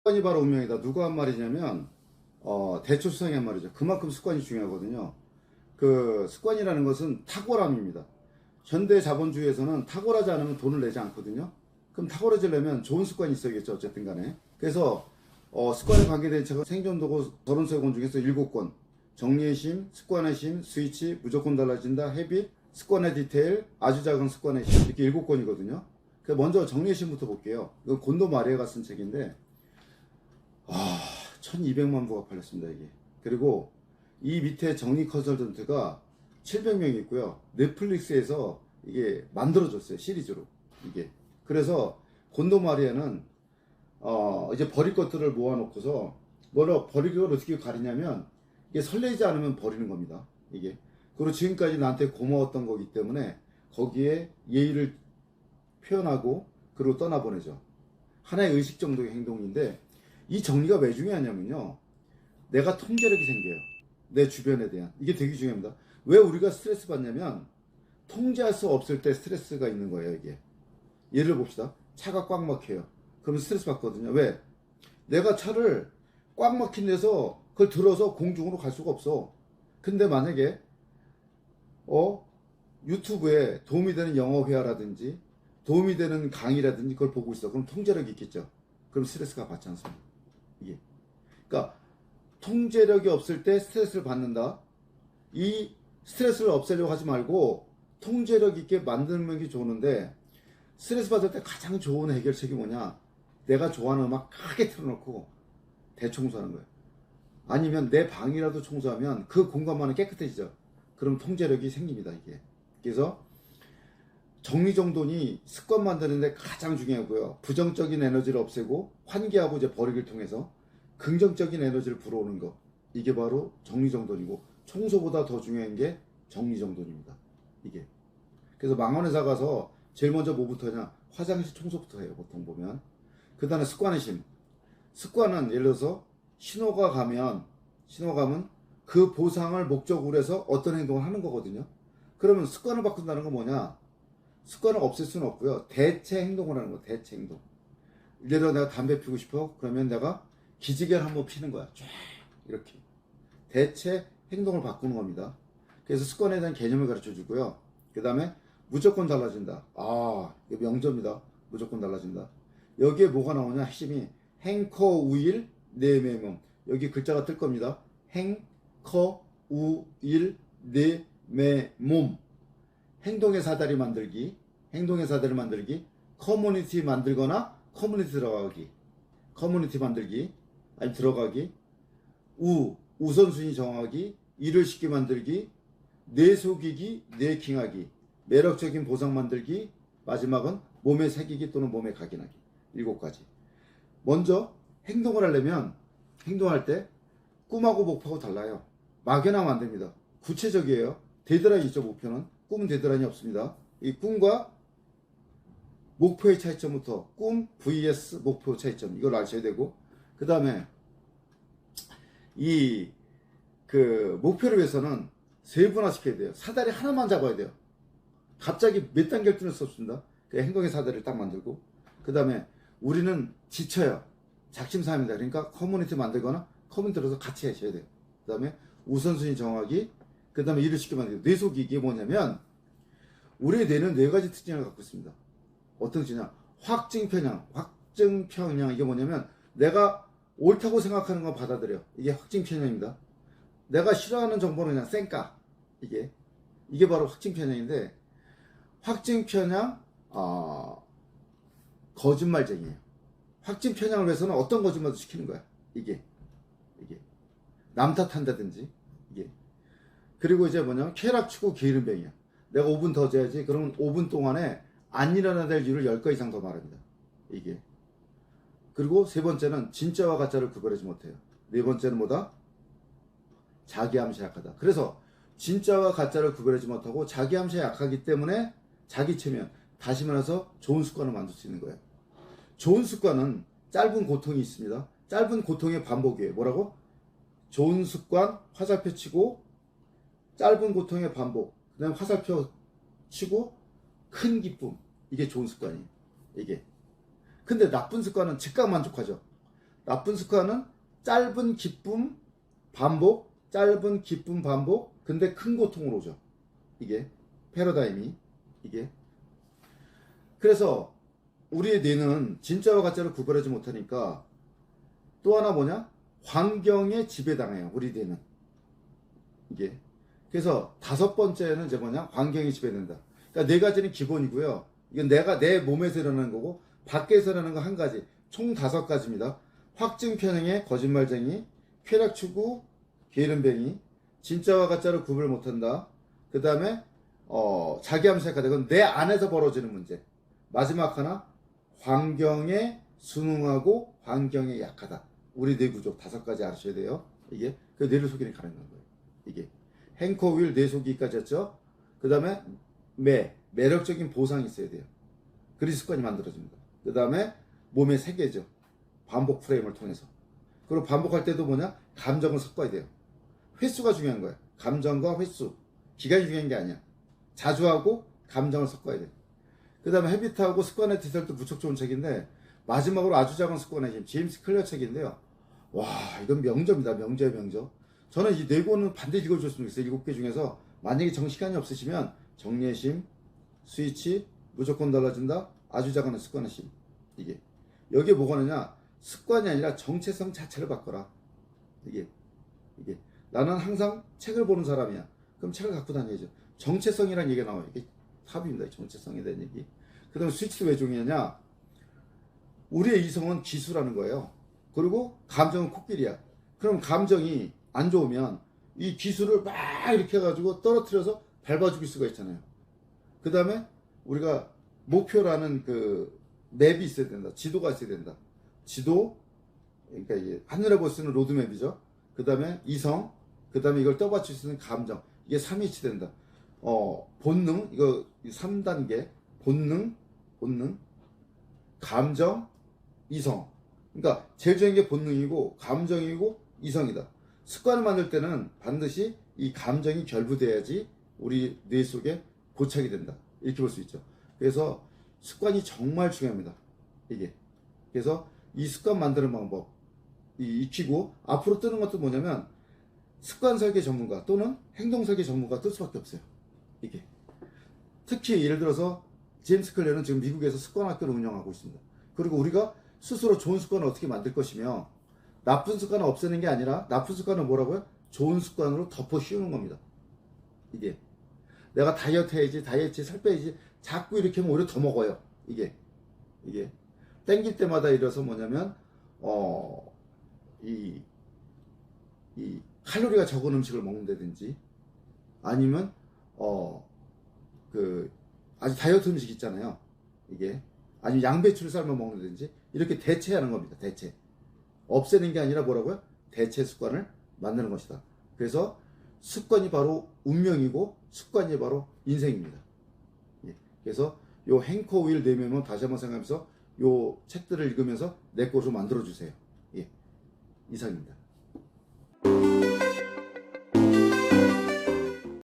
습관이 바로 운명이다. 누가 한 말이냐면 대초수상이 한 말이죠. 그만큼 습관이 중요하거든요. 그 습관이라는 것은 탁월함입니다. 현대 자본주의에서는 탁월하지 않으면 돈을 내지 않거든요. 그럼 탁월해지려면 좋은 습관이 있어야겠죠. 어쨌든 간에. 그래서 습관에 관계된 책은 생존도구 33권 중에서 7권. 정리의 심, 습관의 심, 스위치, 무조건 달라진다, 헤빗, 습관의 디테일, 아주 작은 습관의 심, 이렇게 7권이거든요. 먼저 정리의 심부터 볼게요. 이건 곤도 마리아가 쓴 책인데 1200만 부가 팔렸습니다, 이게. 그리고 이 밑에 정리 컨설턴트가 700명이 있고요. 넷플릭스에서 이게 만들어졌어요, 시리즈로. 이게. 그래서 곤도 마리아는 이제 버릴 것들을 모아놓고서 버릴 걸 어떻게 가리냐면 이게 설레지 않으면 버리는 겁니다, 이게. 그리고 지금까지 나한테 고마웠던 거기 때문에 거기에 예의를 표현하고 그리고 떠나보내죠. 하나의 의식 정도의 행동인데 이 정리가 왜 중요하냐면요, 내가 통제력이 생겨요. 내 주변에 대한. 이게 되게 중요합니다. 왜 우리가 스트레스 받냐면 통제할 수 없을 때 스트레스가 있는 거예요, 이게. 예를 봅시다. 차가 꽉 막혀요. 그럼 스트레스 받거든요. 왜? 내가 차를 꽉 막힌 데서 그걸 들어서 공중으로 갈 수가 없어. 근데 만약에 유튜브에 도움이 되는 영어 회화라든지 도움이 되는 강의라든지 그걸 보고 있어. 그럼 통제력이 있겠죠. 그럼 스트레스가 받지 않습니다, 이게. 그러니까 통제력이 없을 때 스트레스를 받는다. 이 스트레스를 없애려고 하지 말고 통제력 있게 만드는 게 좋은데, 스트레스 받을 때 가장 좋은 해결책이 뭐냐? 내가 좋아하는 음악 크게 틀어놓고 대청소하는 거예요. 아니면 내 방이라도 청소하면 그 공간만은 깨끗해지죠. 그럼 통제력이 생깁니다, 이게. 그래서 정리정돈이 습관 만드는데 가장 중요하고요. 부정적인 에너지를 없애고 환기하고 이제 버리기를 통해서 긍정적인 에너지를 불어오는 것. 이게 바로 정리정돈이고, 청소보다 더 중요한 게 정리정돈입니다, 이게. 그래서 망원회사 가서 제일 먼저 뭐부터 하냐? 화장실 청소부터 해요, 보통 보면. 그 다음에 습관의 심. 습관은 예를 들어서 신호가 가면 그 보상을 목적으로 해서 어떤 행동을 하는 거거든요. 그러면 습관을 바꾼다는 건 뭐냐? 습관을 없앨 수는 없고요. 대체 행동을 하는 거, 대체 행동. 예를 들어 내가 담배 피우고 싶어. 그러면 내가 기지개를 한번 피는 거야. 쫙 이렇게. 대체 행동을 바꾸는 겁니다. 그래서 습관에 대한 개념을 가르쳐 주고요. 그 다음에 무조건 달라진다. 이거 명저입니다. 무조건 달라진다. 여기에 뭐가 나오냐? 핵심이 행커 우일 내매몸. 여기 글자가 뜰 겁니다. 행커 우일 내매몸. 행동의 사다리 만들기, 커뮤니티 만들거나 커뮤니티 들어가기, 커뮤니티 만들기, 아니 들어가기, 우선순위 정하기, 일을 쉽게 만들기, 뇌속이기, 뇌킹하기, 매력적인 보상 만들기, 마지막은 몸에 새기기 또는 몸에 각인하기. 7가지. 먼저 행동을 하려면 행동할 때 꿈하고 목표하고 달라요. 막연하면 안 됩니다. 구체적이에요. 데드라인이 있죠, 목표는. 꿈은 데드라인이 없습니다. 이 꿈과 목표의 차이점부터, 꿈 vs 목표 차이점, 이걸 아셔야 되고, 그 다음에 목표를 위해서는 세분화시켜야 돼요. 사다리 하나만 잡아야 돼요. 갑자기 몇 단계를 뚫을 수 없습니다. 행동의 사다리를 딱 만들고, 그 다음에 우리는 지쳐요. 작심삼일이다. 그러니까 커뮤니티 만들거나 커뮤니티 들어서 같이 하셔야 돼요. 그 다음에 우선순위 정하기, 그 다음에 일을 쉽게 만들기. 뇌속이 이게 뭐냐면, 우리의 뇌는 4가지 특징을 갖고 있습니다. 어떤 특징이냐? 확증편향. 이게 뭐냐면, 내가 옳다고 생각하는 건 받아들여. 이게 확증편향입니다. 내가 싫어하는 정보는 그냥 쌩까. 이게 바로 확증편향인데, 확증편향, 거짓말쟁이에요. 확증편향을 위해서는 어떤 거짓말도 시키는 거야. 이게. 남 탓한다든지, 이게. 그리고 이제 뭐냐면, 쾌락추구 게으름뱅이야. 내가 5분 더 자야지. 그러면 5분 동안에 안 일어나야 될 이유를 10가 이상 더 말합니다, 이게. 그리고 3번째는 진짜와 가짜를 구별하지 못해요. 4번째는 뭐다? 자기 암시에 약하다. 그래서 진짜와 가짜를 구별하지 못하고 자기 암시에 약하기 때문에 자기 체면, 다시 말해서 좋은 습관을 만들 수 있는 거예요. 좋은 습관은 짧은 고통이 있습니다. 짧은 고통의 반복이에요. 뭐라고? 좋은 습관, 화살표 치고, 짧은 고통의 반복, 그 다음에 화살표 치고, 큰 기쁨. 이게 좋은 습관이에요, 이게. 근데 나쁜 습관은 즉각 만족하죠. 나쁜 습관은 짧은 기쁨 반복, 짧은 기쁨 반복, 근데 큰 고통으로 오죠. 이게 패러다임이 이게. 그래서 우리의 뇌는 진짜와 가짜를 구별하지 못하니까 또 하나 뭐냐? 환경에 지배당해요. 우리 뇌는 이게. 그래서 다섯 번째는 이제 뭐냐? 환경에 지배된다. 그러니까 네 가지는 기본이고요. 이건 내가 내 몸에서 일어나는 거고 밖에서 일어나는 거 한 가지. 총 다섯 가지입니다. 확증 편향의 거짓말쟁이, 쾌락 추구, 게으름뱅이, 진짜와 가짜를 구별 못한다. 그 다음에 자기 암시약하다. 그건 내 안에서 벌어지는 문제. 마지막 하나, 환경에 순응하고 환경에 약하다. 우리 뇌 구조 다섯 가지 아셔야 돼요. 이게 그 뇌를 속이는 가능한 거예요. 이게 행커윌 뇌 속이기까지 했죠. 그 다음에 매력적인 보상이 있어야 돼요. 그래서 습관이 만들어집니다. 그 다음에 몸의 세계죠. 반복 프레임을 통해서. 그리고 반복할 때도 뭐냐? 감정을 섞어야 돼요. 횟수가 중요한 거예요. 감정과 횟수. 기간이 중요한 게 아니야. 자주 하고 감정을 섞어야 돼. 그 다음에 헤비트하고 습관의 디설도 무척 좋은 책인데 마지막으로 아주 작은 습관의 힘 제임스 클리어 책인데요. 와 이건 명저입니다. 명저의 명저. 저는 이 네 권은 반드시 읽어줬으면 좋겠어요. 7개 중에서 만약에 시간이 없으시면 정리의 힘, 스위치, 무조건 달라진다, 아주 작은 습관의 힘. 이게 여기에 뭐가 하느냐? 습관이 아니라 정체성 자체를 바꿔라. 이게 나는 항상 책을 보는 사람이야. 그럼 책을 갖고 다녀야죠. 정체성이라는 얘기가 나와요. 이게 탑입니다. 정체성에 대한 얘기. 그 다음에 스위치도 왜 중요하냐? 우리의 이성은 기수라는 거예요. 그리고 감정은 코끼리야. 그럼 감정이 안 좋으면 이 기수를 막 이렇게 해가지고 떨어뜨려서 밟아 죽일 수가 있잖아요. 그 다음에 우리가 목표라는 그 맵이 있어야 된다. 지도가 있어야 된다. 지도, 그러니까 이게 하늘에 볼 수 있는 로드맵이죠. 그 다음에 이성, 그 다음에 이걸 떠받칠 수 있는 감정. 이게 3일치 된다. 본능, 이거 3단계. 본능, 감정, 이성. 그러니까 제일 중요한 게 본능이고, 감정이고, 이성이다. 습관을 만들 때는 반드시 이 감정이 결부돼야지 우리 뇌 속에 고착이 된다. 이렇게 볼 수 있죠. 그래서 습관이 정말 중요합니다. 이게. 그래서 이 습관 만드는 방법, 익히고, 앞으로 뜨는 것도 뭐냐면, 습관 설계 전문가 또는 행동 설계 전문가 뜰 수밖에 없어요. 이게. 특히 예를 들어서, 제임스 클리어는 지금 미국에서 습관 학교를 운영하고 있습니다. 그리고 우리가 스스로 좋은 습관을 어떻게 만들 것이며, 나쁜 습관을 없애는 게 아니라, 나쁜 습관을 뭐라고요? 좋은 습관으로 덮어 씌우는 겁니다. 이게. 내가 다이어트 해야지, 살 빼야지, 자꾸 이렇게 하면 오히려 더 먹어요. 이게. 땡길 때마다 이래서 뭐냐면, 이 칼로리가 적은 음식을 먹는다든지, 아니면, 아주 다이어트 음식 있잖아요. 이게. 아니면 양배추를 삶아 먹는다든지, 이렇게 대체하는 겁니다. 대체. 없애는 게 아니라 뭐라고요? 대체 습관을 만드는 것이다. 그래서 습관이 바로 운명이고, 습관이 바로 인생입니다. 예. 그래서 요 행커 윌 내면은 다시 한번 생각하면서 요 책들을 읽으면서 내 것으로 만들어주세요. 예. 이상입니다.